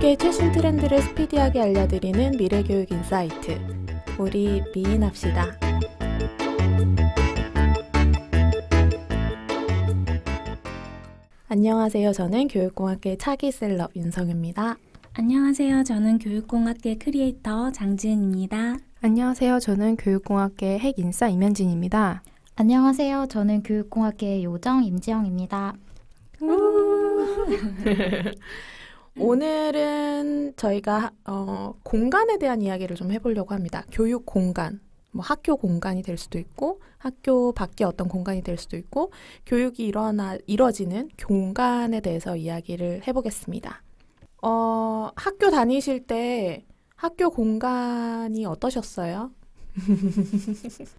교육의 최신 트렌드를 스피디하게 알려드리는 미래교육 인사이트. 우리 미인합시다. 안녕하세요. 저는 교육공학계 차기 셀럽 윤성유입니다. 안녕하세요. 저는 교육공학계 크리에이터 장지은입니다. 안녕하세요. 저는 교육공학계 핵인싸 임현진입니다. 안녕하세요. 저는 교육공학계 요정 임지영입니다. 오늘은 저희가 공간에 대한 이야기를 좀 해보려고 합니다. 교육 공간, 뭐 학교 공간이 될 수도 있고 학교 밖에 어떤 공간이 될 수도 있고 교육이 이뤄지는 공간에 대해서 이야기를 해보겠습니다. 학교 다니실 때 학교 공간이 어떠셨어요?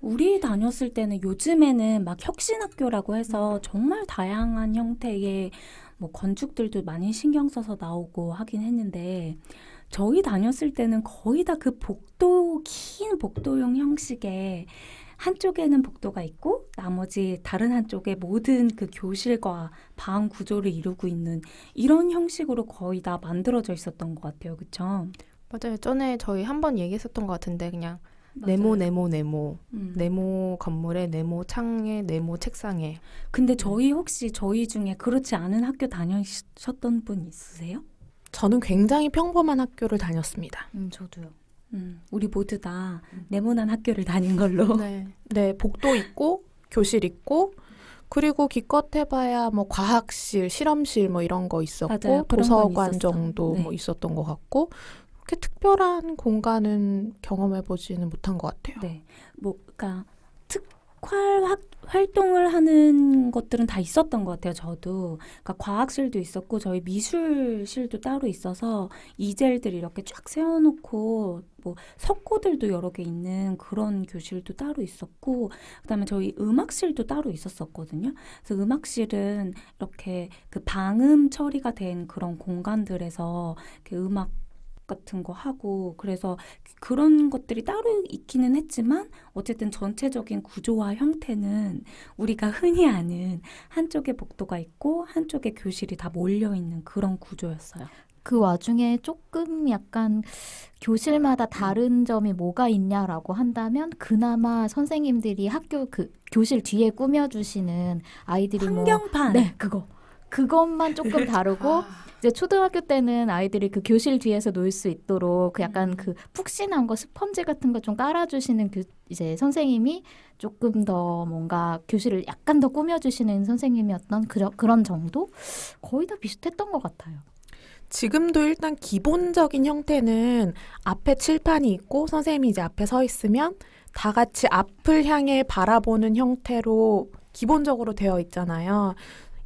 우리 다녔을 때는 요즘에는 막 혁신학교라고 해서 정말 다양한 형태의 뭐 건축들도 많이 신경 써서 나오고 하긴 했는데 저희 다녔을 때는 거의 다 그 긴 복도형 형식의 한쪽에는 복도가 있고 나머지 다른 한쪽에 모든 그 교실과 방 구조를 이루고 있는 이런 형식으로 거의 다 만들어져 있었던 것 같아요. 그렇죠? 맞아요. 전에 저희 한번 얘기했었던 것 같은데 그냥 맞아요. 네모 건물에 네모 창에 네모 책상에. 근데 혹시 저희 중에 그렇지 않은 학교 다니셨던 분 있으세요? 저는 굉장히 평범한 학교를 다녔습니다. 저도요. 우리 모두 다 네모난 학교를 다닌 걸로. 네, 복도 있고 교실 있고 그리고 기껏 해봐야 뭐 과학실, 실험실 뭐 이런 거 있었고 맞아요. 도서관 정도 네. 뭐 있었던 것 같고 그렇게 특별한 공간은 경험해보지는 못한 것 같아요. 네, 그러니까 특활 활동을 하는 것들은 다 있었던 것 같아요. 저도 그러니까 과학실도 있었고 저희 미술실도 따로 있어서 이젤들 이렇게 쫙 세워놓고 뭐 석고들도 여러 개 있는 그런 교실도 따로 있었고 그다음에 저희 음악실도 따로 있었거든요. 그래서 음악실은 이렇게 그 방음 처리가 된 그런 공간들에서 이렇게 음악 같은 거 하고 그래서 그런 것들이 따로 있기는 했지만 어쨌든 전체적인 구조와 형태는 우리가 흔히 아는 한쪽에 복도가 있고 한쪽에 교실이 다 몰려있는 그런 구조였어요. 그 와중에 조금 약간 교실마다 다른 점이 뭐가 있냐라고 한다면 그나마 선생님들이 학교 그 교실 뒤에 꾸며주시는 아이들이 환경판. 네, 그것만 조금 다르고 이제 초등학교 때는 아이들이 그 교실 뒤에서 놀 수 있도록 그 약간 그 푹신한 거 스펀지 같은 거 좀 깔아주시는 이제 선생님이 조금 더 뭔가 교실을 약간 더 꾸며주시는 선생님이었던 그런 정도? 거의 다 비슷했던 것 같아요. 지금도 일단 기본적인 형태는 앞에 칠판이 있고 선생님이 이제 앞에 서 있으면 다 같이 앞을 향해 바라보는 형태로 기본적으로 되어 있잖아요.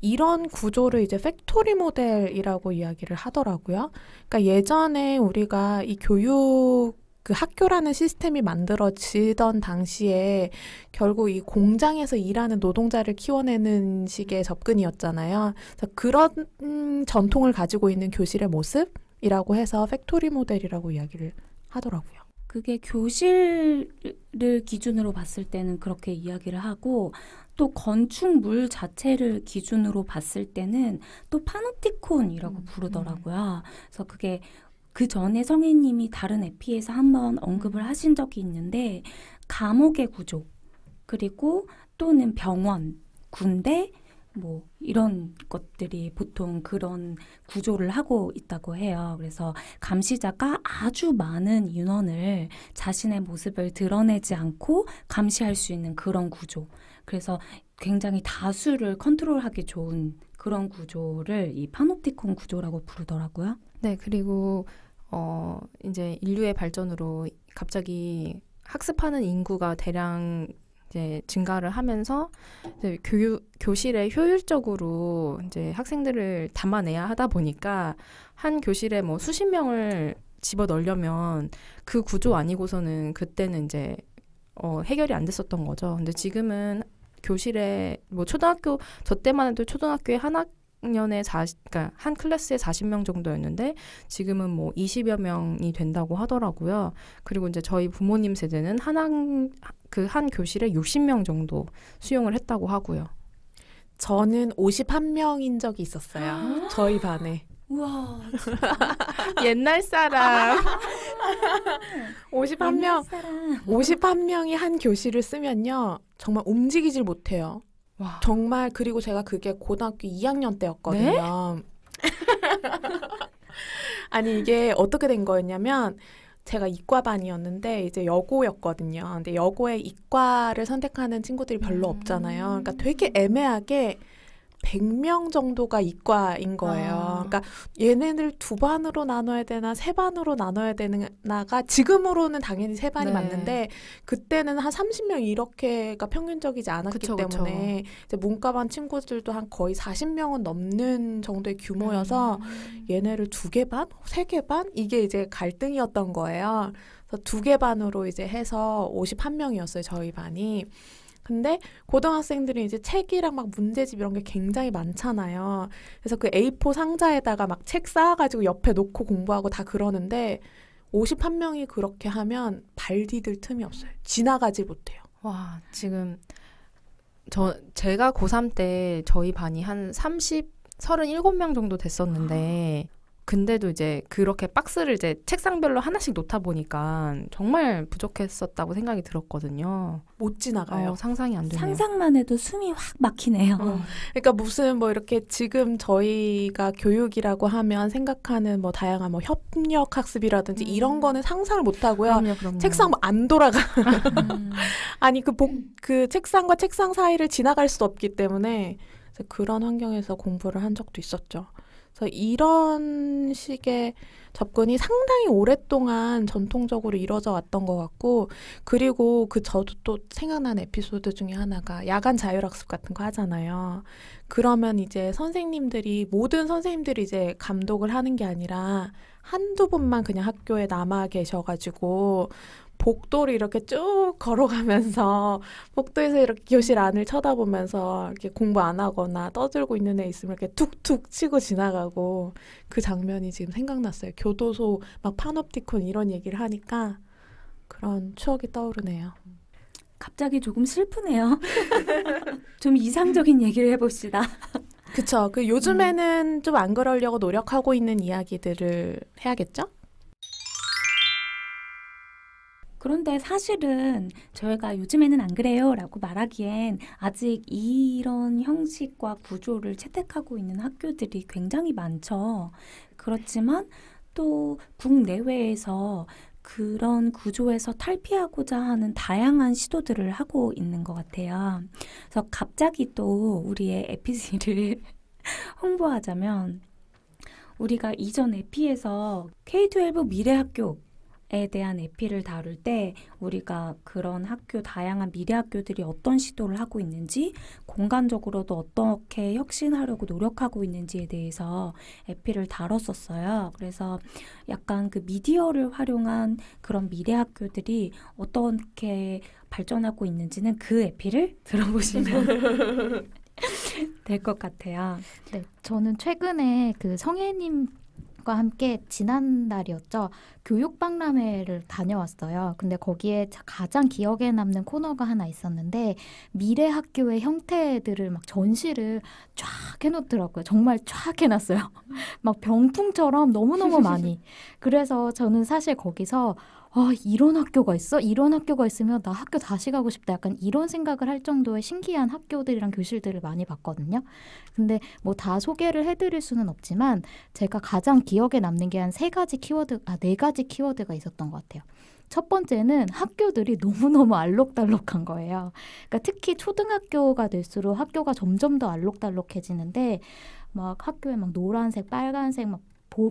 이런 구조를 이제 팩토리 모델이라고 이야기를 하더라고요. 그러니까 예전에 우리가 이 교육 그 학교라는 시스템이 만들어지던 당시에 결국 이 공장에서 일하는 노동자를 키워내는 식의 접근이었잖아요. 그래서 그런 전통을 가지고 있는 교실의 모습이라고 해서 팩토리 모델이라고 이야기를 하더라고요. 그게 교실을 기준으로 봤을 때는 그렇게 이야기를 하고 또 건축물 자체를 기준으로 봤을 때는 또 파놉티콘이라고 부르더라고요. 그래서 그게 그 전에 성혜님이 다른 에피에서 한번 언급을 하신 적이 있는데 감옥의 구조 그리고 또는 병원, 군대 뭐 이런 것들이 보통 그런 구조를 하고 있다고 해요. 그래서 감시자가 아주 많은 인원을 자신의 모습을 드러내지 않고 감시할 수 있는 그런 구조. 그래서 굉장히 다수를 컨트롤하기 좋은 그런 구조를 이 파놉티콘 구조라고 부르더라고요. 네, 그리고 이제 인류의 발전으로 갑자기 학습하는 인구가 대량 이제 증가를 하면서 이제 교실에 효율적으로 이제 학생들을 담아내야 하다 보니까 한 교실에 뭐 수십 명을 집어 넣으려면 그 구조 아니고서는 그때는 이제 해결이 안 됐었던 거죠. 근데 지금은 교실에 뭐 초등학교 저 때만 해도 초등학교에 한 학년에 그러니까 한 클래스에 40명 정도였는데 지금은 뭐 20여 명이 된다고 하더라고요. 그리고 이제 저희 부모님 세대는 한 교실에 60명 정도 수용을 했다고 하고요. 저는 51명인 적이 있었어요. 저희 반에. 우와. 옛날 사람. 51명, 사람. 51명이 한 교실을 쓰면요. 정말 움직이질 못해요. 와. 정말 그리고 제가 그게 고등학교 2학년 때였거든요. 아니 이게 어떻게 된 거였냐면 제가 이과반이었는데 이제 여고였거든요. 근데 여고에 이과를 선택하는 친구들이 별로 없잖아요. 그러니까 되게 애매하게 100명 정도가 이과인 거예요. 그러니까 얘네들 두 반으로 나눠야 되나 세 반으로 나눠야 되나가 지금으로는 당연히 세 반이 네. 맞는데 그때는 한 30명 이렇게가 평균적이지 않았기 그쵸, 때문에 이제 문과반 친구들도 한 거의 40명은 넘는 정도의 규모여서 얘네를 두 개 반? 세 개 반? 이게 이제 갈등이었던 거예요. 그래서 두 개 반으로 이제 해서 51명이었어요, 저희 반이. 근데 고등학생들은 이제 책이랑 막 문제집 이런 게 굉장히 많잖아요. 그래서 그 A4 상자에다가 막 책 쌓아가지고 옆에 놓고 공부하고 다 그러는데 51명이 그렇게 하면 발 디딜 틈이 없어요. 지나가지 못해요. 와, 지금 제가 고3 때 저희 반이 한 37명 정도 됐었는데 근데도 이제 그렇게 박스를 이제 책상별로 하나씩 놓다 보니까 정말 부족했었다고 생각이 들었거든요. 못 지나가요. 상상이 안 되네요. 상상만 해도 숨이 확 막히네요. 그러니까 무슨 뭐 이렇게 지금 저희가 교육이라고 하면 생각하는 뭐 다양한 뭐 협력 학습이라든지 이런 거는 상상을 못 하고요. 그럼요. 책상 뭐 안 돌아가. 아니 그 책상과 책상 사이를 지나갈 수 없기 때문에 그런 환경에서 공부를 한 적도 있었죠. 그래서 이런 식의 접근이 상당히 오랫동안 전통적으로 이루어져 왔던 것 같고 그리고 저도 또 생각나는 에피소드 중에 하나가 야간 자율학습 같은 거 하잖아요. 그러면 이제 모든 선생님들이 이제 감독을 하는 게 아니라 한두 분만 그냥 학교에 남아 계셔가지고 복도를 이렇게 쭉 걸어가면서 복도에서 이렇게 교실 안을 쳐다보면서 이렇게 공부 안 하거나 떠들고 있는 애 있으면 이렇게 툭툭 치고 지나가고 그 장면이 지금 생각났어요. 교도소 막 파놉티콘 이런 얘기를 하니까 그런 추억이 떠오르네요. 갑자기 조금 슬프네요. 좀 이상적인 얘기를 해봅시다. 그쵸. 요즘에는 좀 안 그러려고 노력하고 있는 이야기들을 해야겠죠? 그런데 사실은 저희가 요즘에는 안 그래요 라고 말하기엔 아직 이런 형식과 구조를 채택하고 있는 학교들이 굉장히 많죠. 그렇지만 또 국내외에서 그런 구조에서 탈피하고자 하는 다양한 시도들을 하고 있는 것 같아요. 그래서 갑자기 또 우리의 에피지를 홍보하자면 우리가 이전 에피에서 K-12 미래학교에 대한 에피를 다룰 때 우리가 그런 다양한 미래 학교들이 어떤 시도를 하고 있는지 공간적으로도 어떻게 혁신하려고 노력하고 있는지에 대해서 에피를 다뤘었어요. 그래서 약간 그 미디어를 활용한 그런 미래 학교들이 어떻게 발전하고 있는지는 그 에피를 들어보시면 될 것 같아요. 네, 저는 최근에 그 성혜님과 함께 지난달이었죠. 교육박람회를 다녀왔어요. 근데 거기에 가장 기억에 남는 코너가 하나 있었는데 미래 학교의 형태들을 막 전시를 쫙 해놓더라고요. 정말 쫙 해놨어요. 막 병풍처럼 너무너무 많이. 그래서 저는 사실 거기서 이런 학교가 있어? 이런 학교가 있으면 나 학교 다시 가고 싶다. 약간 이런 생각을 할 정도의 신기한 학교들이랑 교실들을 많이 봤거든요. 근데 뭐 다 소개를 해드릴 수는 없지만 제가 가장 기억에 남는 게 한 네 가지 키워드가 있었던 것 같아요. 첫 번째는 학교들이 너무너무 알록달록한 거예요. 그러니까 특히 초등학교가 될수록 학교가 점점 더 알록달록해지는데 막 학교에 막 노란색, 빨간색, 막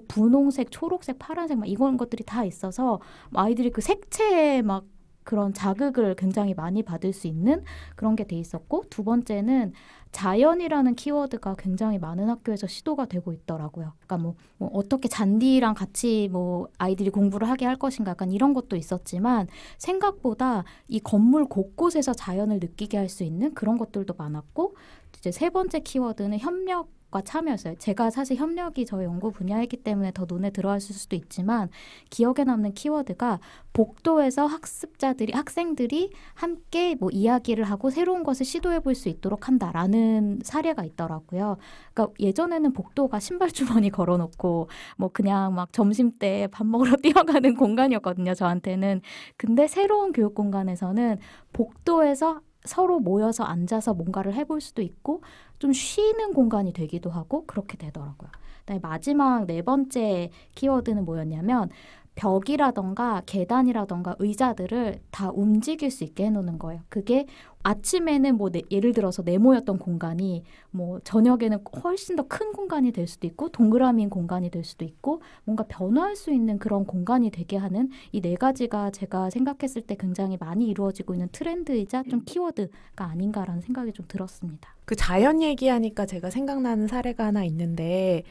분홍색, 초록색, 파란색 막 이런 것들이 다 있어서 아이들이 그 색채에 막 그런 자극을 굉장히 많이 받을 수 있는 그런 게 돼 있었고 두 번째는 자연이라는 키워드가 굉장히 많은 학교에서 시도가 되고 있더라고요. 그러니까 뭐 어떻게 잔디랑 같이 뭐 아이들이 공부를 하게 할 것인가 약간 이런 것도 있었지만 생각보다 이 건물 곳곳에서 자연을 느끼게 할 수 있는 그런 것들도 많았고 이제 세 번째 키워드는 협력 협력과 참여였어요. 제가 사실 협력이 저희 연구 분야이기 때문에 더 눈에 들어왔을 수도 있지만 기억에 남는 키워드가 복도에서 학생들이 함께 뭐 이야기를 하고 새로운 것을 시도해 볼 수 있도록 한다라는 사례가 있더라고요. 그러니까 예전에는 복도가 신발 주머니 걸어놓고 뭐 그냥 막 점심때 밥 먹으러 뛰어가는 공간이었거든요. 저한테는. 근데 새로운 교육 공간에서는 복도에서 서로 모여서 앉아서 뭔가를 해볼 수도 있고 좀 쉬는 공간이 되기도 하고 그렇게 되더라고요. 그다음에 마지막 4번째 키워드는 뭐였냐면 벽이라던가 계단이라던가 의자들을 다 움직일 수 있게 해놓는 거예요. 그게 아침에는 뭐 예를 들어서 네모였던 공간이 뭐 저녁에는 훨씬 더 큰 공간이 될 수도 있고 동그라미인 공간이 될 수도 있고 뭔가 변화할 수 있는 그런 공간이 되게 하는 이 4가지가 제가 생각했을 때 굉장히 많이 이루어지고 있는 트렌드이자 좀 키워드가 아닌가라는 생각이 좀 들었습니다. 그 자연 얘기하니까 제가 생각나는 사례가 하나 있는데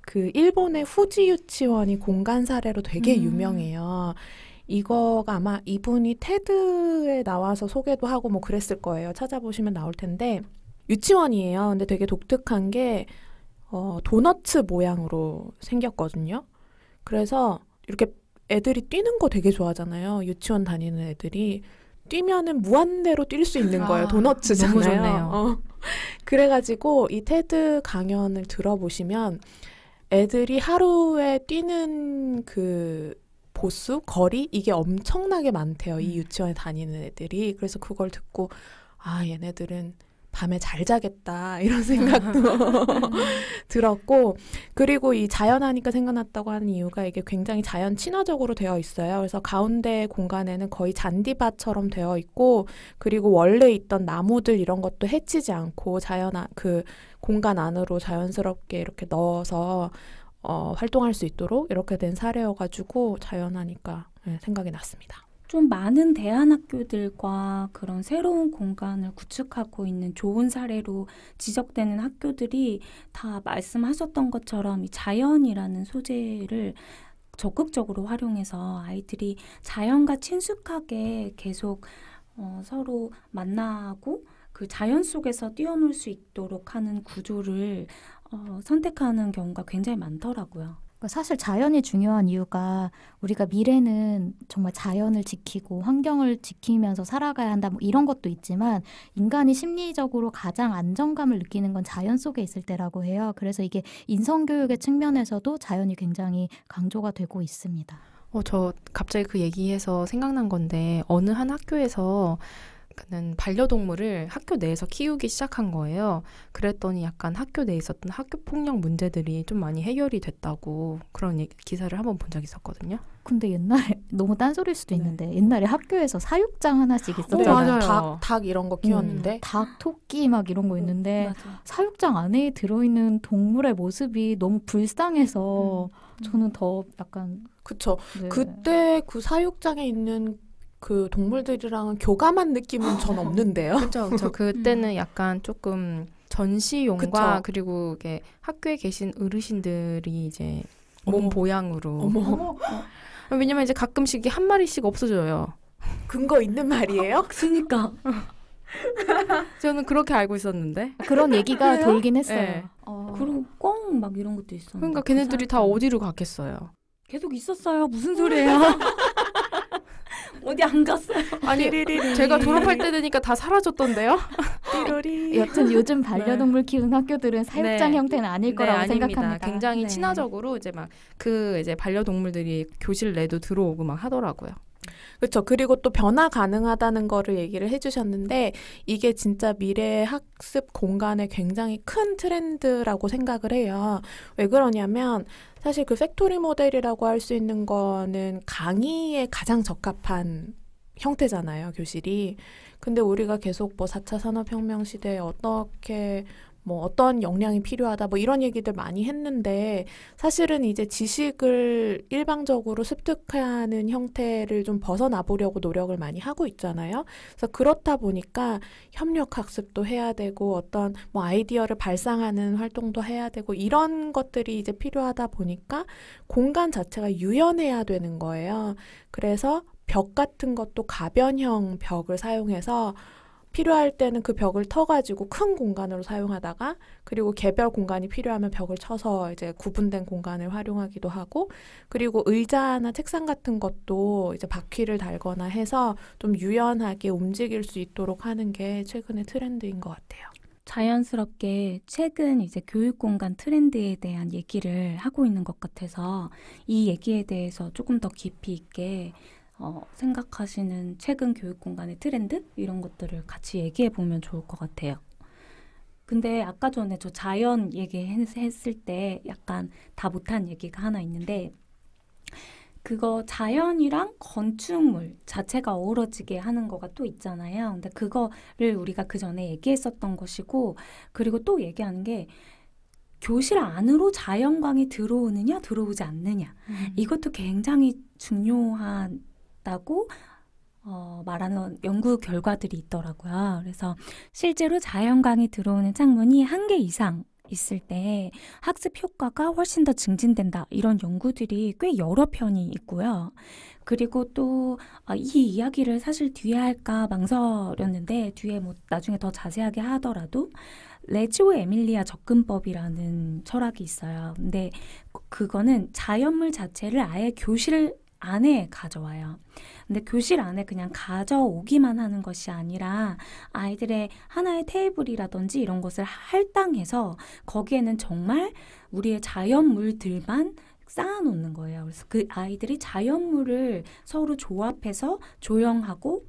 그 일본의 후지 유치원이 공간 사례로 되게 유명해요. 이거가 아마 이분이 테드에 나와서 소개도 하고 뭐 그랬을 거예요. 찾아보시면 나올 텐데 유치원이에요. 근데 되게 독특한 게 도너츠 모양으로 생겼거든요. 그래서 이렇게 애들이 뛰는 거 되게 좋아하잖아요. 유치원 다니는 애들이. 뛰면은 무한대로 뛸 수 있는 거예요. 도너츠잖아요. 너무 좋네요. 그래가지고 이 테드 강연을 들어보시면 애들이 하루에 뛰는 그 보수, 거리 이게 엄청나게 많대요. 이 유치원에 다니는 애들이. 그래서 그걸 듣고 아 얘네들은 밤에 잘 자겠다 이런 생각도 들었고 그리고 이 자연하니까 생각났다고 하는 이유가 이게 굉장히 자연 친화적으로 되어 있어요. 그래서 가운데 공간에는 거의 잔디밭처럼 되어 있고 그리고 원래 있던 나무들 이런 것도 해치지 않고 그 공간 안으로 자연스럽게 이렇게 넣어서 활동할 수 있도록 이렇게 된 사례여가지고 자연하니까 생각이 났습니다. 좀 많은 대안학교들과 그런 새로운 공간을 구축하고 있는 좋은 사례로 지적되는 학교들이 다 말씀하셨던 것처럼 이 자연이라는 소재를 적극적으로 활용해서 아이들이 자연과 친숙하게 계속 서로 만나고 그 자연 속에서 뛰어놀 수 있도록 하는 구조를 선택하는 경우가 굉장히 많더라고요. 사실 자연이 중요한 이유가 우리가 미래는 정말 자연을 지키고 환경을 지키면서 살아가야 한다 뭐 이런 것도 있지만 인간이 심리적으로 가장 안정감을 느끼는 건 자연 속에 있을 때라고 해요. 그래서 이게 인성교육의 측면에서도 자연이 굉장히 강조가 되고 있습니다. 저 갑자기 그 얘기해서 생각난 건데 어느 한 학교에서 그는 반려동물을 학교 내에서 키우기 시작한 거예요. 그랬더니 약간 학교 내에 있었던 학교폭력 문제들이 좀 많이 해결이 됐다고 그런 기사를 한번 본 적이 있었거든요. 근데 옛날에 너무 딴소리일 수도 있는데 옛날에 학교에서 사육장 하나씩 있었잖아요. 맞아요. 닭 이런 거 키웠는데 닭, 토끼 막 이런 거 있는데 맞아. 사육장 안에 들어있는 동물의 모습이 너무 불쌍해서 저는 더 약간 그쵸. 네. 그때 그 사육장에 있는 그 동물들이랑은 교감한 느낌은 전 없는데요. 그렇죠. 그때는 약간 조금 전시용과 그쵸. 그리고 이게 학교에 계신 어르신들이 이제 어머. 몸 보양으로. 어머, 왜냐면 이제 가끔씩 이게 한 마리씩 없어져요. 근거 있는 말이에요? 그러니까 저는 그렇게 알고 있었는데. 그런 얘기가 그래요? 돌긴 했어요. 네. 그리고 꽁 막 이런 것도 있었는데 그러니까 그 걔네들이 다 사람들 어디로 갔겠어요. 계속 있었어요. 무슨 소리예요? 어디 안 갔어요? 아니 제가 졸업할 때 되니까 다 사라졌던데요. 띠로리. 여튼 요즘 반려동물 키우는 학교들은 사육장 네. 형태는 아닐 거라고 아닙니다. 생각합니다. 굉장히 네. 친화적으로 이제 막 그 이제 반려동물들이 교실 내도 들어오고 막 하더라고요. 그렇죠. 그리고 또 변화 가능하다는 거를 얘기를 해주셨는데 이게 진짜 미래 학습 공간의 굉장히 큰 트렌드라고 생각을 해요. 왜 그러냐면 사실 그 팩토리 모델이라고 할 수 있는 거는 강의에 가장 적합한 형태잖아요, 교실이. 근데 우리가 계속 뭐 4차 산업혁명 시대에 어떻게 뭐 어떤 역량이 필요하다 뭐 이런 얘기들 많이 했는데 사실은 이제 지식을 일방적으로 습득하는 형태를 좀 벗어나 보려고 노력을 많이 하고 있잖아요. 그래서 그렇다 보니까 협력 학습도 해야 되고 어떤 뭐 아이디어를 발상하는 활동도 해야 되고 이런 것들이 이제 필요하다 보니까 공간 자체가 유연해야 되는 거예요. 그래서 벽 같은 것도 가변형 벽을 사용해서 필요할 때는 그 벽을 터가지고 큰 공간으로 사용하다가 그리고 개별 공간이 필요하면 벽을 쳐서 이제 구분된 공간을 활용하기도 하고 그리고 의자나 책상 같은 것도 이제 바퀴를 달거나 해서 좀 유연하게 움직일 수 있도록 하는 게 최근의 트렌드인 것 같아요. 자연스럽게 최근 이제 교육 공간 트렌드에 대한 얘기를 하고 있는 것 같아서 이 얘기에 대해서 조금 더 깊이 있게 생각하시는 최근 교육 공간의 트렌드 이런 것들을 같이 얘기해 보면 좋을 것 같아요. 근데 아까 전에 저 자연 얘기했을 때 약간 다 못한 얘기가 하나 있는데 그거 자연이랑 건축물 자체가 어우러지게 하는 거가 또 있잖아요. 근데 그거를 우리가 그 전에 얘기했었던 것이고 그리고 또 얘기하는 게 교실 안으로 자연광이 들어오느냐 들어오지 않느냐 이것도 굉장히 중요하다고 말하는 연구 결과들이 있더라고요. 그래서 실제로 자연광이 들어오는 창문이 1개 이상 있을 때 학습 효과가 훨씬 더 증진된다. 이런 연구들이 꽤 여러 편이 있고요. 그리고 또 이 이야기를 사실 뒤에 할까 망설였는데 뒤에 뭐 나중에 더 자세하게 하더라도 레지오 에밀리아 접근법이라는 철학이 있어요. 근데 그거는 자연물 자체를 아예 교실 안에 가져와요. 근데 교실 안에 그냥 가져오기만 하는 것이 아니라 아이들의 하나의 테이블이라든지 이런 것을 할당해서 거기에는 정말 우리의 자연물들만 쌓아놓는 거예요. 그래서 그 아이들이 자연물을 서로 조합해서 조형하고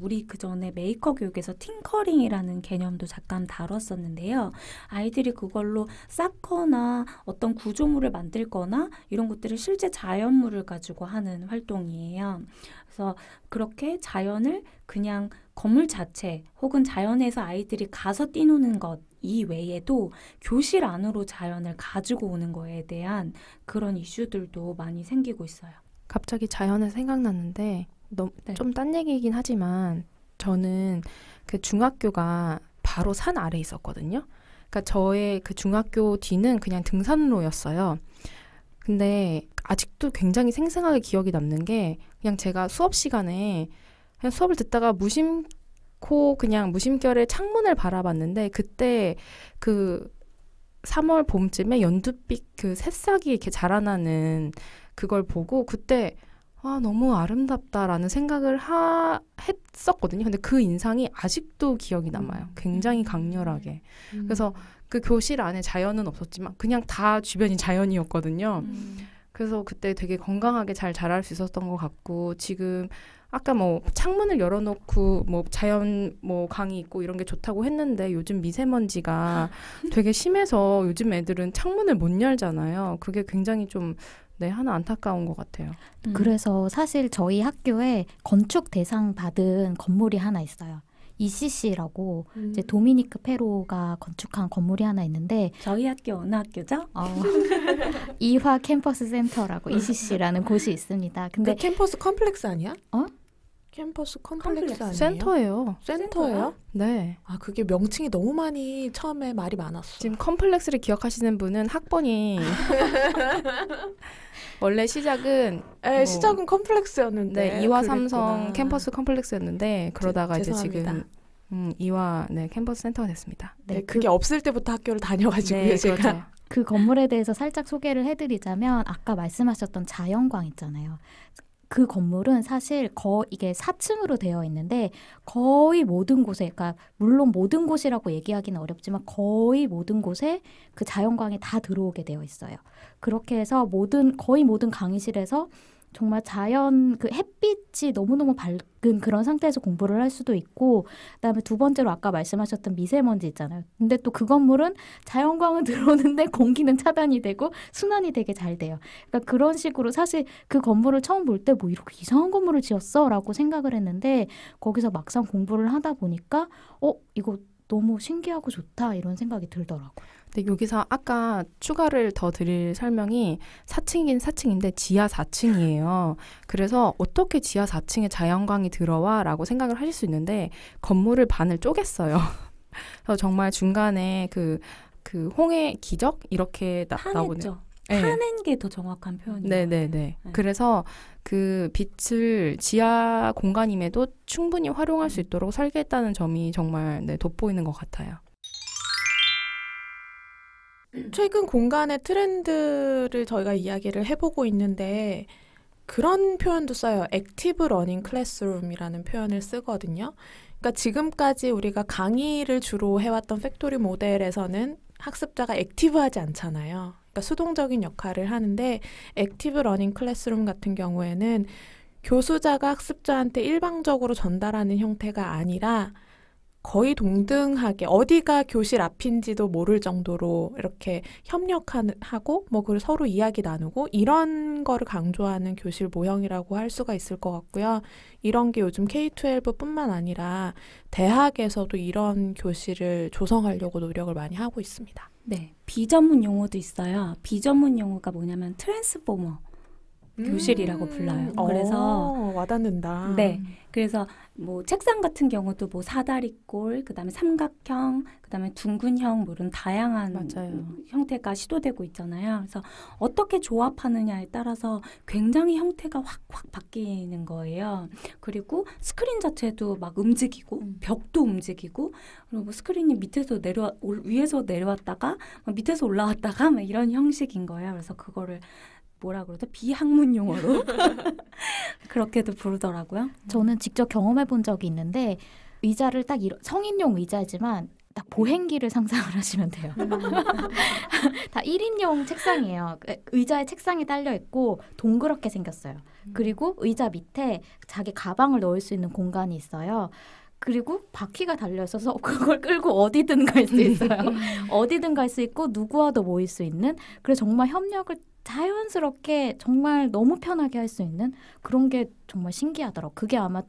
우리 그전에 메이커 교육에서 팅커링이라는 개념도 잠깐 다뤘었는데요. 아이들이 그걸로 쌓거나 어떤 구조물을 만들거나 이런 것들을 실제 자연물을 가지고 하는 활동이에요. 그래서 그렇게 자연을 그냥 건물 자체 혹은 자연에서 아이들이 가서 뛰노는 것 이외에도 교실 안으로 자연을 가지고 오는 거에 대한 그런 이슈들도 많이 생기고 있어요. 갑자기 자연에서 생각났는데 네. 좀 딴 얘기이긴 하지만 저는 그 중학교가 바로 산 아래에 있었거든요. 그러니까 저의 그 중학교 뒤는 그냥 등산로였어요. 근데 아직도 굉장히 생생하게 기억이 남는 게 그냥 제가 수업 시간에 그냥 수업을 듣다가 무심코 그냥 무심결에 창문을 바라봤는데 그때 그 3월 봄쯤에 연두빛 그 새싹이 이렇게 자라나는 그걸 보고 그때 너무 아름답다라는 생각을 했었거든요. 근데 그 인상이 아직도 기억이 남아요. 굉장히 강렬하게. 그래서 그 교실 안에 자연은 없었지만 그냥 다 주변이 자연이었거든요. 그래서 그때 되게 건강하게 잘 자랄 수 있었던 것 같고 지금 아까 뭐 창문을 열어놓고 뭐 자연 뭐 강이 있고 이런 게 좋다고 했는데 요즘 미세먼지가 되게 심해서 요즘 애들은 창문을 못 열잖아요. 그게 굉장히 좀 하나 안타까운 것 같아요. 그래서 사실 저희 학교에 건축 대상 받은 건물이 하나 있어요. ECC라고 이제 도미니크 페로가 건축한 건물이 하나 있는데 저희 학교 어느 학교죠? 이화 캠퍼스 센터라고 ECC라는 곳이 있습니다. 근데 그 캠퍼스 컴플렉스 아니야? 어? 캠퍼스 컴플렉스 아니에요? 센터예요. 센터예요? 네. 그게 명칭이 너무 많이 처음에 말이 많았어. 지금 컴플렉스를 기억하시는 분은 학번이 원래 시작은 시작은 컴플렉스였는데 네, 이화 삼성 캠퍼스 컴플렉스였는데 그러다가 이제 죄송합니다. 지금 이화 캠퍼스 센터가 됐습니다. 네, 그게 없을 때부터 학교를 다녀가지고요. 제가. 그렇죠. 그 건물에 대해서 살짝 소개를 해드리자면 아까 말씀하셨던 자연광 있잖아요. 그 건물은 사실 이게 4층으로 되어 있는데 거의 모든 곳에, 그러니까 물론 모든 곳이라고 얘기하기는 어렵지만 거의 모든 곳에 그 자연광이 다 들어오게 되어 있어요. 그렇게 해서 거의 모든 강의실에서 정말 자연 그 햇빛이 너무너무 밝은 그런 상태에서 공부를 할 수도 있고, 그다음에 두 번째로 아까 말씀하셨던 미세먼지 있잖아요. 근데 또 그 건물은 자연광은 들어오는데 공기는 차단이 되고 순환이 되게 잘 돼요. 그러니까 그런 식으로 사실 그 건물을 처음 볼 때 뭐 이렇게 이상한 건물을 지었어라고 생각을 했는데 거기서 막상 공부를 하다 보니까 이거 너무 신기하고 좋다 이런 생각이 들더라고요. 근데 여기서 아까 추가를 더 드릴 설명이 4층이긴 4층인데 지하 4층이에요. 그래서 어떻게 지하 4층에 자연광이 들어와? 라고 생각을 하실 수 있는데 건물을 반을 쪼갰어요. 그래서 정말 중간에 그 홍해 기적? 이렇게 나오네요. 네. 파는 게 더 정확한 표현이에요. 네네네. 네. 그래서 그 빛을 지하 공간임에도 충분히 활용할 수 있도록 설계했다는 점이 정말 네, 돋보이는 것 같아요. 최근 공간의 트렌드를 저희가 이야기를 해보고 있는데 그런 표현도 써요. 액티브 러닝 클래스룸이라는 표현을 쓰거든요. 그러니까 지금까지 우리가 강의를 주로 해왔던 팩토리 모델에서는 학습자가 액티브하지 않잖아요. 그러니까 수동적인 역할을 하는데 액티브 러닝 클래스룸 같은 경우에는 교수자가 학습자한테 일방적으로 전달하는 형태가 아니라 거의 동등하게 어디가 교실 앞인지도 모를 정도로 이렇게 협력하고 뭐 그걸 서로 이야기 나누고 이런 거를 강조하는 교실 모형이라고 할 수가 있을 것 같고요. 이런 게 요즘 K-12뿐만 아니라 대학에서도 이런 교실을 조성하려고 노력을 많이 하고 있습니다. 네, 비전문 용어도 있어요. 비전문 용어가 뭐냐면 트랜스포머 교실이라고 불러요. 그래서 와닿는다. 네, 그래서 뭐 책상 같은 경우도 뭐 사다리꼴, 그다음에 삼각형, 그다음에 둥근형 뭐 이런 다양한 맞아요. 형태가 시도되고 있잖아요. 그래서 어떻게 조합하느냐에 따라서 굉장히 형태가 확 바뀌는 거예요. 그리고 스크린 자체도 막 움직이고 벽도 움직이고 그리고 스크린이 위에서 내려왔다가 밑에서 올라왔다가 막 이런 형식인 거예요. 그래서 그거를 뭐라 그러죠? 비학문 용어로 그렇게도 부르더라고요. 저는 직접 경험해 본 적이 있는데 의자를 딱 성인용 의자지만 딱 보행기를 상상을 하시면 돼요. 다 1인용 책상이에요. 의자에 책상이 딸려 있고 동그랗게 생겼어요. 그리고 의자 밑에 자기 가방을 넣을 수 있는 공간이 있어요. 그리고 바퀴가 달려있어서 그걸 끌고 어디든 갈 수 있어요. 어디든 갈 수 있고 누구와도 모일 수 있는, 그래서 정말 협력을 자연스럽게 정말 너무 편하게 할 수 있는 그런 게 정말 신기하더라고요. 그게 아마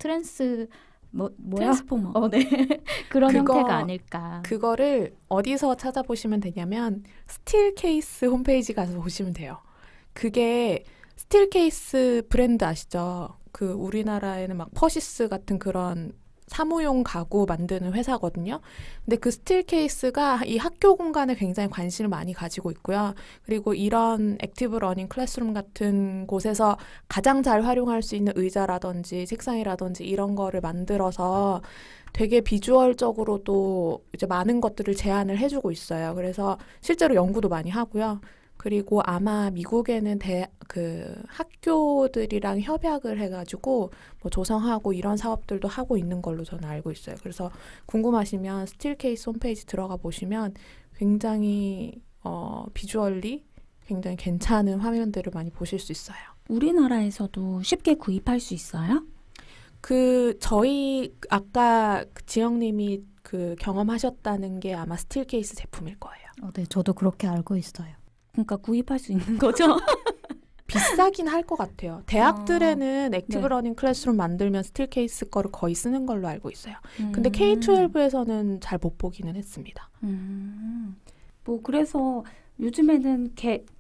뭐야? 트랜스포머. 네. 그런 그거- 형태가 아닐까. 그거를 어디서 찾아보시면 되냐면 스틸 케이스 홈페이지 가서 보시면 돼요. 그게 스틸 케이스 브랜드 아시죠? 그 우리나라에는 막 퍼시스 같은 그런 사무용 가구 만드는 회사거든요. 근데 그 스틸 케이스가 이 학교 공간에 굉장히 관심을 많이 가지고 있고요. 그리고 이런 액티브 러닝 클래스룸 같은 곳에서 가장 잘 활용할 수 있는 의자라든지 책상이라든지 이런 거를 만들어서 되게 비주얼적으로도 이제 많은 것들을 제안을 해주고 있어요. 그래서 실제로 연구도 많이 하고요. 그리고 아마 미국에는 학교들이랑 협약을 해가지고 뭐 조성하고 이런 사업들도 하고 있는 걸로 저는 알고 있어요. 그래서 궁금하시면 스틸 케이스 홈페이지 들어가 보시면 굉장히 비주얼리 굉장히 괜찮은 화면들을 많이 보실 수 있어요. 우리나라에서도 쉽게 구입할 수 있어요? 저희 아까 지영님이 경험하셨다는 게 아마 스틸 케이스 제품일 거예요. 네, 저도 그렇게 알고 있어요. 그러니까 구입할 수 있는 거죠? 비싸긴 할 것 같아요. 대학들에는 액티브 네. 러닝 클래스룸 만들면 스틸 케이스 거를 거의 쓰는 걸로 알고 있어요. 근데 음. K-12에서는 잘 못 보기는 했습니다. 뭐 그래서 요즘에는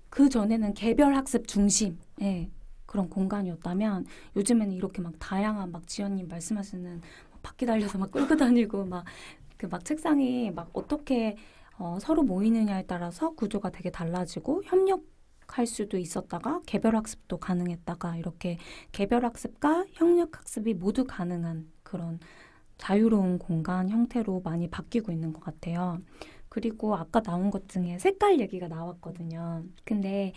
그 전에는 개별 학습 중심의 그런 공간이었다면 요즘에는 이렇게 막 다양한 막 지연님 말씀하시는 바퀴 달려서 막 끌고 다니고 막 책상이 막 어떻게 서로 모이느냐에 따라서 구조가 되게 달라지고 협력할 수도 있었다가 개별 학습도 가능했다가 이렇게 개별 학습과 협력 학습이 모두 가능한 그런 자유로운 공간 형태로 많이 바뀌고 있는 것 같아요. 그리고 아까 나온 것 중에 색깔 얘기가 나왔거든요. 근데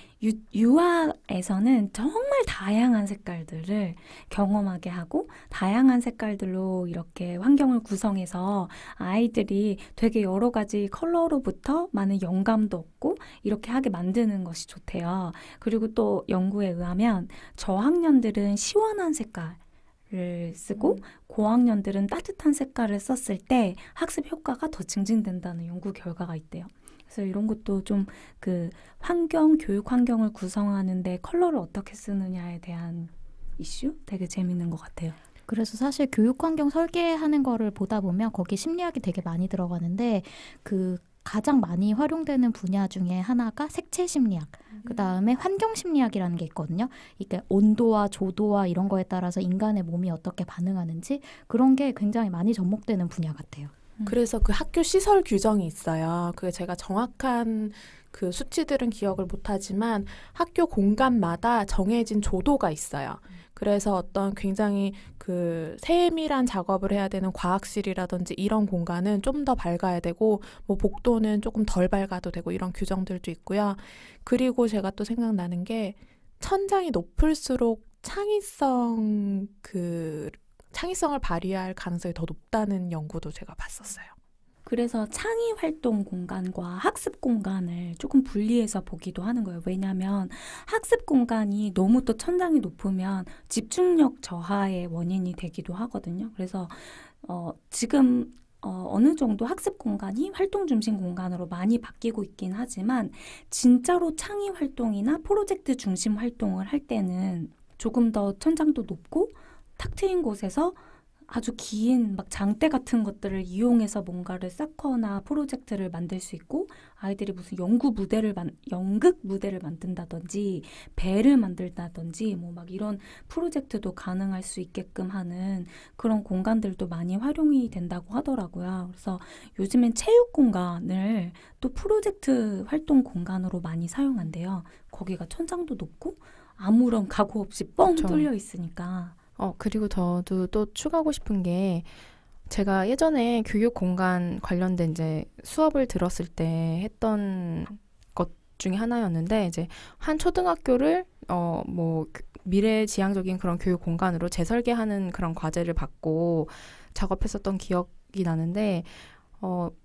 유아에서는 정말 다양한 색깔들을 경험하게 하고 다양한 색깔들로 이렇게 환경을 구성해서 아이들이 되게 여러 가지 컬러로부터 많은 영감도 얻고 이렇게 하게 만드는 것이 좋대요. 그리고 또 연구에 의하면 저학년들은 시원한 색깔 를 쓰고 고학년들은 따뜻한 색깔을 썼을 때 학습 효과가 더 증진된다는 연구 결과가 있대요. 그래서 이런 것도 좀 교육 환경을 구성하는데 컬러를 어떻게 쓰느냐에 대한 이슈 되게 재밌는 것 같아요. 그래서 사실 교육 환경 설계하는 거를 보다 보면 거기 심리학이 되게 많이 들어가는데 가장 많이 활용되는 분야 중에 하나가 색채 심리학, 그다음에 환경 심리학이라는 게 있거든요. 이게 온도와 조도와 이런 거에 따라서 인간의 몸이 어떻게 반응하는지 그런 게 굉장히 많이 접목되는 분야 같아요. 그래서 그 학교 시설 규정이 있어요. 그게 제가 정확한 그 수치들은 기억을 못하지만 학교 공간마다 정해진 조도가 있어요. 그래서 어떤 굉장히 그 세밀한 작업을 해야 되는 과학실이라든지 이런 공간은 좀 더 밝아야 되고 뭐 복도는 조금 덜 밝아도 되고 이런 규정들도 있고요. 그리고 제가 또 생각나는 게 천장이 높을수록 창의성을 발휘할 가능성이 더 높다는 연구도 제가 봤었어요. 그래서 창의 활동 공간과 학습 공간을 조금 분리해서 보기도 하는 거예요. 왜냐하면 학습 공간이 너무 또 천장이 높으면 집중력 저하의 원인이 되기도 하거든요. 그래서 지금 어느 정도 학습 공간이 활동 중심 공간으로 많이 바뀌고 있긴 하지만 진짜로 창의 활동이나 프로젝트 중심 활동을 할 때는 조금 더 천장도 높고 탁 트인 곳에서 아주 긴 막 장대 같은 것들을 이용해서 뭔가를 쌓거나 프로젝트를 만들 수 있고 아이들이 무슨 연극 무대를 만든다든지 배를 만들다든지 뭐 막 이런 프로젝트도 가능할 수 있게끔 하는 그런 공간들도 많이 활용이 된다고 하더라고요. 그래서 요즘엔 체육 공간을 또 프로젝트 활동 공간으로 많이 사용한대요. 거기가 천장도 높고 아무런 각오 없이 뻥 그렇죠. 뚫려 있으니까. 그리고 저도 또 추가하고 싶은 게 제가 예전에 교육 공간 관련된 이제 수업을 들었을 때 했던 것 중에 하나였는데 이제 한 초등학교를 미래지향적인 그런 교육 공간으로 재설계하는 그런 과제를 받고 작업했었던 기억이 나는데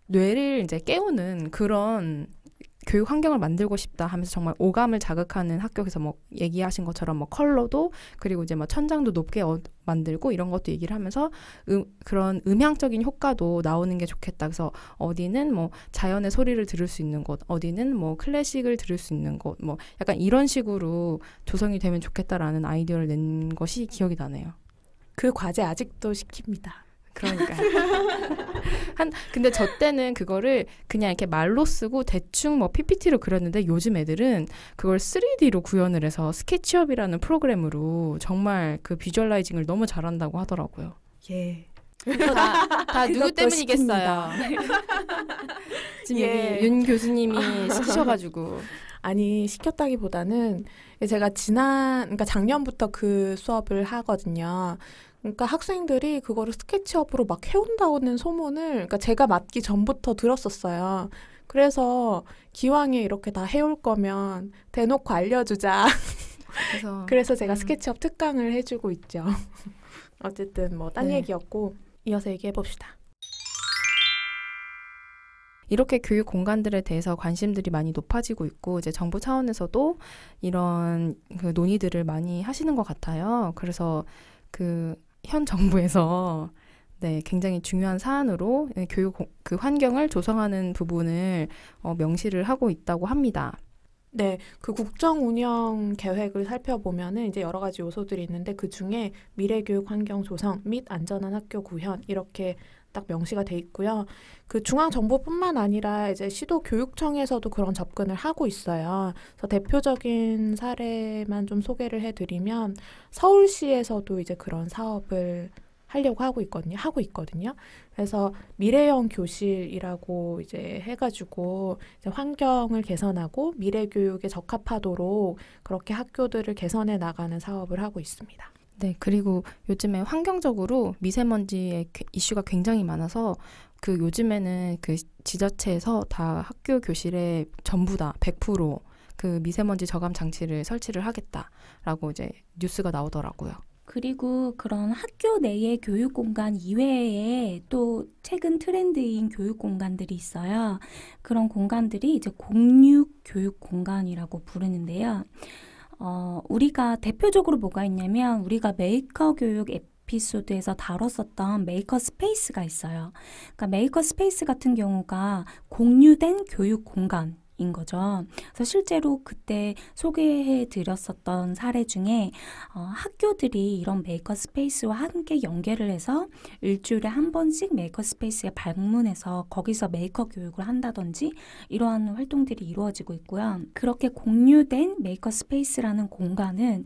뇌를 이제 깨우는 그런 교육 환경을 만들고 싶다 하면서 정말 오감을 자극하는 학교에서 뭐 얘기하신 것처럼 뭐 컬러도 그리고 이제 뭐 천장도 높게 만들고 이런 것도 얘기를 하면서 그런 음향적인 효과도 나오는 게 좋겠다. 그래서 어디는 뭐 자연의 소리를 들을 수 있는 곳, 어디는 뭐 클래식을 들을 수 있는 곳, 뭐 약간 이런 식으로 조성이 되면 좋겠다라는 아이디어를 낸 것이 기억이 나네요. 그 과제 아직도 시킵니다. 그러니까 근데 저 때는 그거를 그냥 이렇게 말로 쓰고 대충 뭐 PPT로 그렸는데 요즘 애들은 그걸 3D로 구현을 해서 스케치업이라는 프로그램으로 정말 그 비주얼라이징을 너무 잘한다고 하더라고요. 예. 다 누구 그것도 때문이겠어요. 지금 예. 여기 윤 교수님이 시키셔가지고 아니 시켰다기보다는 제가 그러니까 작년부터 그 수업을 하거든요. 그러니까 학생들이 그거를 스케치업으로 막 해온다는 소문을 그러니까 제가 맡기 전부터 들었었어요. 그래서 기왕에 이렇게 다 해올 거면 대놓고 알려주자. 그래서 제가 스케치업 특강을 해주고 있죠. 어쨌든 뭐 딴 네. 얘기였고 이어서 얘기해봅시다. 이렇게 교육 공간들에 대해서 관심들이 많이 높아지고 있고 이제 정부 차원에서도 이런 그 논의들을 많이 하시는 것 같아요. 그래서 그 현 정부에서 굉장히 중요한 사안으로 교육 그 환경을 조성하는 부분을 명시를 하고 있다고 합니다. 네, 그 국정 운영 계획을 살펴보면은 이제 여러 가지 요소들이 있는데 그 중에 미래 교육 환경 조성 및 안전한 학교 구현 이렇게 딱 명시가 돼 있고요. 그 중앙 정부뿐만 아니라 이제 시도 교육청에서도 그런 접근을 하고 있어요. 그래서 대표적인 사례만 좀 소개를 해드리면 서울시에서도 이제 그런 사업을 하려고 하고 있거든요. 그래서 미래형 교실이라고 이제 해가지고 이제 환경을 개선하고 미래 교육에 적합하도록 그렇게 학교들을 개선해 나가는 사업을 하고 있습니다. 네, 그리고 요즘에 환경적으로 미세먼지의 이슈가 굉장히 많아서 그 요즘에는 그 지자체에서 다 학교 교실에 전부 다 100% 그 미세먼지 저감 장치를 설치를 하겠다라고 이제 뉴스가 나오더라고요. 그리고 그런 학교 내의 교육 공간 이외에 또 최근 트렌드인 교육 공간들이 있어요. 그런 공간들이 이제 공육 교육 공간이라고 부르는데요. 우리가 대표적으로 뭐가 있냐면 우리가 메이커 교육 에피소드에서 다뤘었던 메이커 스페이스가 있어요. 그러니까 메이커 스페이스 같은 경우가 공유된 교육 공간인 거죠. 그래서 실제로 그때 소개해 드렸었던 사례 중에 학교들이 이런 메이커 스페이스와 함께 연계를 해서 일주일에 한 번씩 메이커 스페이스에 방문해서 거기서 메이커 교육을 한다든지 이러한 활동들이 이루어지고 있고요. 그렇게 공유된 메이커 스페이스라는 공간은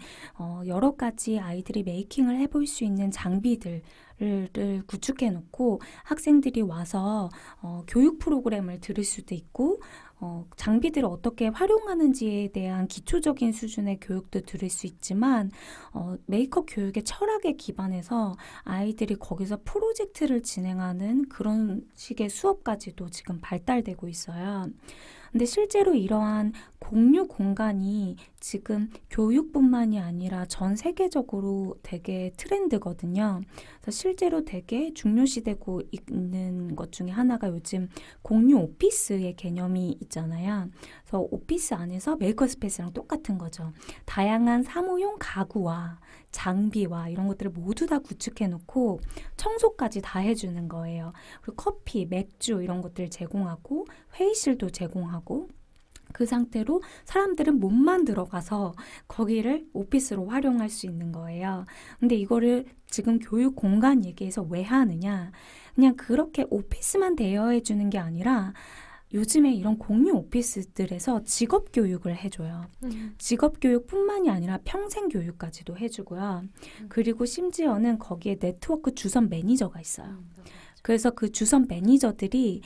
여러 가지 아이들이 메이킹을 해볼 수 있는 장비들을 를 구축해 놓고 학생들이 와서 교육 프로그램을 들을 수도 있고 장비들을 어떻게 활용하는지에 대한 기초적인 수준의 교육도 들을 수 있지만 메이크업 교육의 철학에 기반해서 아이들이 거기서 프로젝트를 진행하는 그런 식의 수업까지도 지금 발달되고 있어요. 근데 실제로 이러한 공유 공간이 지금 교육뿐만이 아니라 전 세계적으로 되게 트렌드거든요. 그래서 실제로 되게 중요시되고 있는 것 중에 하나가 요즘 공유 오피스의 개념이 있잖아요. 그래서 오피스 안에서 메이크업 스페이스랑 똑같은 거죠. 다양한 사무용 가구와 장비와 이런 것들을 모두 다 구축해 놓고 청소까지 다 해주는 거예요. 그리고 커피, 맥주 이런 것들을 제공하고 회의실도 제공하고 그 상태로 사람들은 몸만 들어가서 거기를 오피스로 활용할 수 있는 거예요. 근데 이거를 지금 교육 공간 얘기해서 왜 하느냐? 그냥 그렇게 오피스만 대여해 주는 게 아니라 요즘에 이런 공유 오피스들에서 직업 교육을 해줘요. 직업 교육뿐만이 아니라 평생 교육까지도 해주고요. 그리고 심지어는 거기에 네트워크 주선 매니저가 있어요. 그래서 그 주선 매니저들이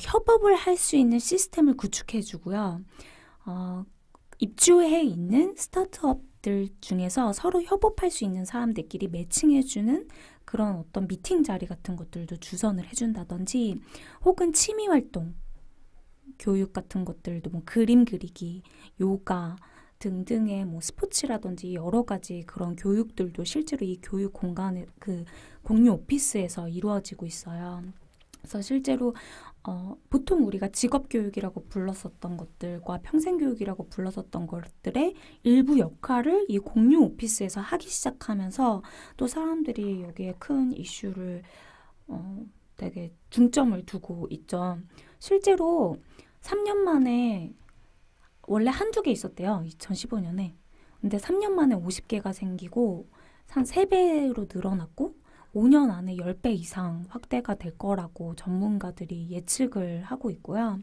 협업을 할 수 있는 시스템을 구축해주고요. 입주해 있는 스타트업들 중에서 서로 협업할 수 있는 사람들끼리 매칭해주는 그런 어떤 미팅 자리 같은 것들도 주선을 해준다든지 혹은 취미활동 교육 같은 것들도 뭐 그림 그리기, 요가 등등의 뭐 스포츠라든지 여러 가지 그런 교육들도 실제로 이 교육 공간에 그 공유 오피스에서 이루어지고 있어요. 그래서 실제로 보통 우리가 직업교육이라고 불렀었던 것들과 평생교육이라고 불렀었던 것들의 일부 역할을 이 공유 오피스에서 하기 시작하면서 또 사람들이 여기에 큰 이슈를 되게 중점을 두고 있죠. 실제로 3년 만에 원래 한두 개 있었대요. 2015년에. 근데 3년 만에 50개가 생기고 한 3배로 늘어났고 5년 안에 10배 이상 확대가 될 거라고 전문가들이 예측을 하고 있고요.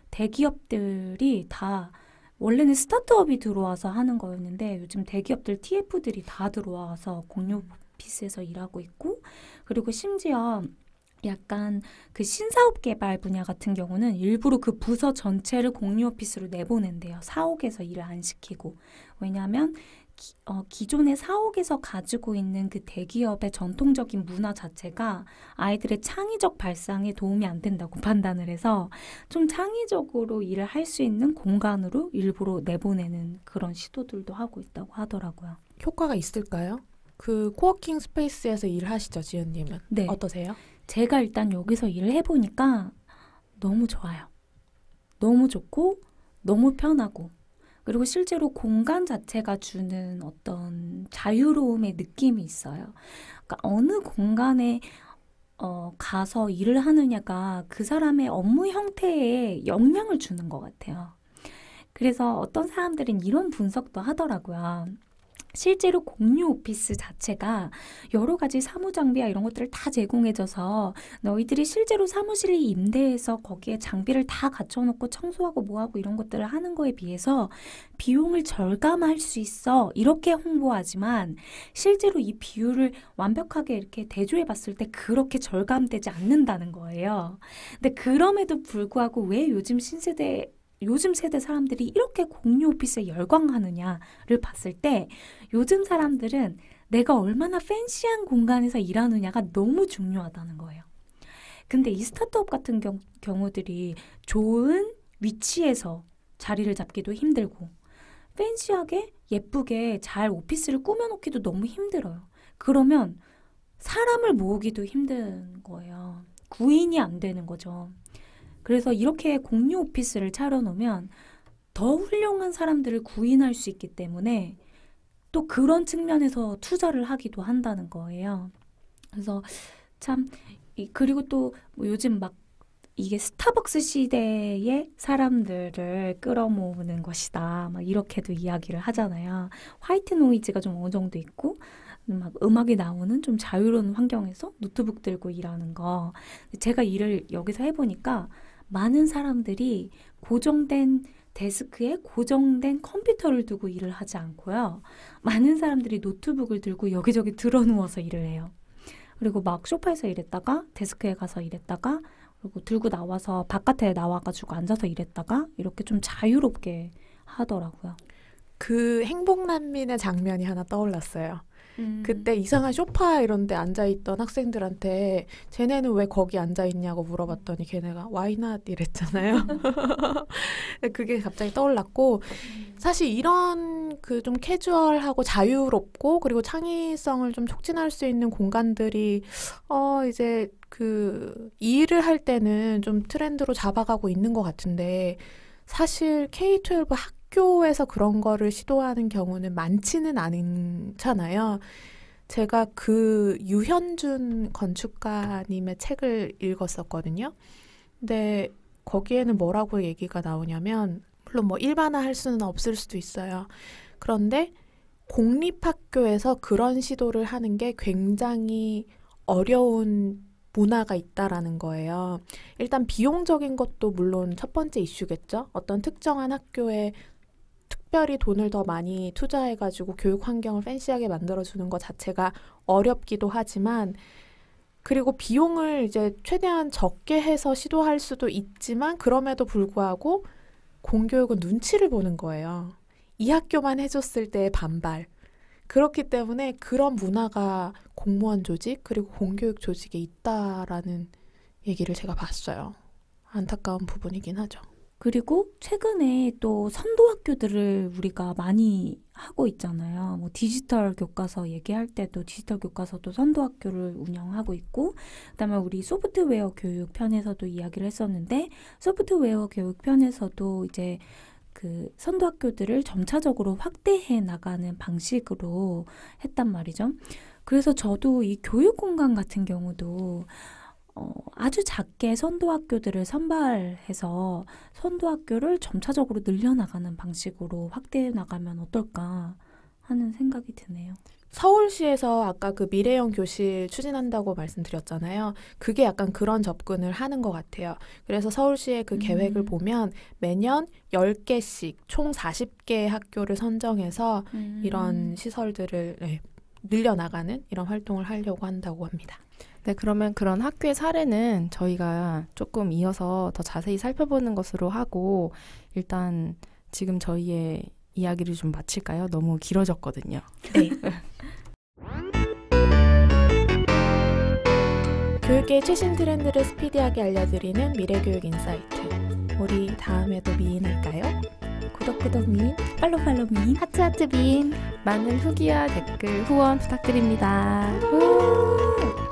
대기업들이 다 원래는 스타트업이 들어와서 하는 거였는데 요즘 대기업들 TF들이 다 들어와서 공유 오피스에서 일하고 있고 그리고 심지어 약간 그 신사업 개발 분야 같은 경우는 일부러 그 부서 전체를 공유 오피스로 내보낸대요. 사옥에서 일을 안 시키고. 왜냐하면 기존의 사옥에서 가지고 있는 그 대기업의 전통적인 문화 자체가 아이들의 창의적 발상에 도움이 안 된다고 판단을 해서 좀 창의적으로 일을 할 수 있는 공간으로 일부러 내보내는 그런 시도들도 하고 있다고 하더라고요. 효과가 있을까요? 그 코워킹 스페이스에서 일하시죠, 지연님은? 네. 어떠세요? 제가 일단 여기서 일을 해보니까 너무 좋아요. 너무 좋고 너무 편하고 그리고 실제로 공간 자체가 주는 어떤 자유로움의 느낌이 있어요. 그러니까 어느 공간에 가서 일을 하느냐가 그 사람의 업무 형태에 영향을 주는 것 같아요. 그래서 어떤 사람들은 이런 분석도 하더라고요. 실제로 공유 오피스 자체가 여러 가지 사무 장비와 이런 것들을 다 제공해줘서 너희들이 실제로 사무실을 임대해서 거기에 장비를 다 갖춰놓고 청소하고 뭐하고 이런 것들을 하는 거에 비해서 비용을 절감할 수 있어 이렇게 홍보하지만 실제로 이 비율을 완벽하게 이렇게 대조해 봤을 때 그렇게 절감되지 않는다는 거예요. 근데 그럼에도 불구하고 왜 요즘 세대 사람들이 이렇게 공유 오피스에 열광하느냐를 봤을 때 요즘 사람들은 내가 얼마나 팬시한 공간에서 일하느냐가 너무 중요하다는 거예요. 근데 이 스타트업 같은 경우들이 좋은 위치에서 자리를 잡기도 힘들고 팬시하게 예쁘게 잘 오피스를 꾸며놓기도 너무 힘들어요. 그러면 사람을 모으기도 힘든 거예요. 구인이 안 되는 거죠. 그래서 이렇게 공유 오피스를 차려놓으면 더 훌륭한 사람들을 구인할 수 있기 때문에 또 그런 측면에서 투자를 하기도 한다는 거예요. 그래서 참 그리고 또 뭐 요즘 막 이게 스타벅스 시대의 사람들을 끌어모으는 것이다. 막 이렇게도 이야기를 하잖아요. 화이트 노이즈가 좀 어느 정도 있고 막 음악이 나오는 좀 자유로운 환경에서 노트북 들고 일하는 거. 제가 일을 여기서 해보니까 많은 사람들이 고정된 데스크에 고정된 컴퓨터를 두고 일을 하지 않고요. 많은 사람들이 노트북을 들고 여기저기 드러누워서 일을 해요. 그리고 막 소파에서 일했다가 데스크에 가서 일했다가 그리고 들고 나와서 바깥에 나와가지고 앉아서 일했다가 이렇게 좀 자유롭게 하더라고요. 그 행복난민의 장면이 하나 떠올랐어요. 그때 이상한 소파 이런 데 앉아있던 학생들한테 쟤네는 왜 거기 앉아있냐고 물어봤더니 걔네가 Why not? 이랬잖아요. 그게 갑자기 떠올랐고 사실 이런 그 좀 캐주얼하고 자유롭고 그리고 창의성을 좀 촉진할 수 있는 공간들이 이제 그 일을 할 때는 좀 트렌드로 잡아가고 있는 것 같은데 사실 K-12 학교에서 그런 거를 시도하는 경우는 많지는 않잖아요. 제가 그 유현준 건축가님의 책을 읽었었거든요. 근데 거기에는 뭐라고 얘기가 나오냐면 물론 뭐 일반화할 수는 없을 수도 있어요. 그런데 공립학교에서 그런 시도를 하는 게 굉장히 어려운 문화가 있다라는 거예요. 일단 비용적인 것도 물론 첫 번째 이슈겠죠. 어떤 특정한 학교에 특별히 돈을 더 많이 투자해가지고 교육 환경을 팬시하게 만들어주는 것 자체가 어렵기도 하지만 그리고 비용을 이제 최대한 적게 해서 시도할 수도 있지만 그럼에도 불구하고 공교육은 눈치를 보는 거예요. 이 학교만 해줬을 때의 반발. 그렇기 때문에 그런 문화가 공무원 조직 그리고 공교육 조직에 있다라는 얘기를 제가 봤어요. 안타까운 부분이긴 하죠. 그리고 최근에 또 선도학교들을 우리가 많이 하고 있잖아요. 뭐 디지털 교과서 얘기할 때도 디지털 교과서도 선도학교를 운영하고 있고 그다음에 우리 소프트웨어 교육 편에서도 이야기를 했었는데 소프트웨어 교육 편에서도 이제 그 선도학교들을 점차적으로 확대해 나가는 방식으로 했단 말이죠. 그래서 저도 이 교육 공간 같은 경우도 아주 작게 선도학교들을 선발해서 선도학교를 점차적으로 늘려나가는 방식으로 확대해 나가면 어떨까 하는 생각이 드네요. 서울시에서 아까 그 미래형 교실 추진한다고 말씀드렸잖아요. 그게 약간 그런 접근을 하는 것 같아요. 그래서 서울시의 그 계획을 보면 매년 10개씩 총 40개의 학교를 선정해서 이런 시설들을 늘려나가는 이런 활동을 하려고 한다고 합니다. 네, 그러면 그런 학교의 사례는 저희가 조금 이어서 더 자세히 살펴보는 것으로 하고 일단 지금 저희의 이야기를 좀 마칠까요? 너무 길어졌거든요. 네. 교육의 최신 트렌드를 스피디하게 알려드리는 미래교육 인사이트. 우리 다음에도 미인할까요? 구독 미인, 팔로우 미인, 하트 미인. 많은 후기와 댓글 후원 부탁드립니다. 우!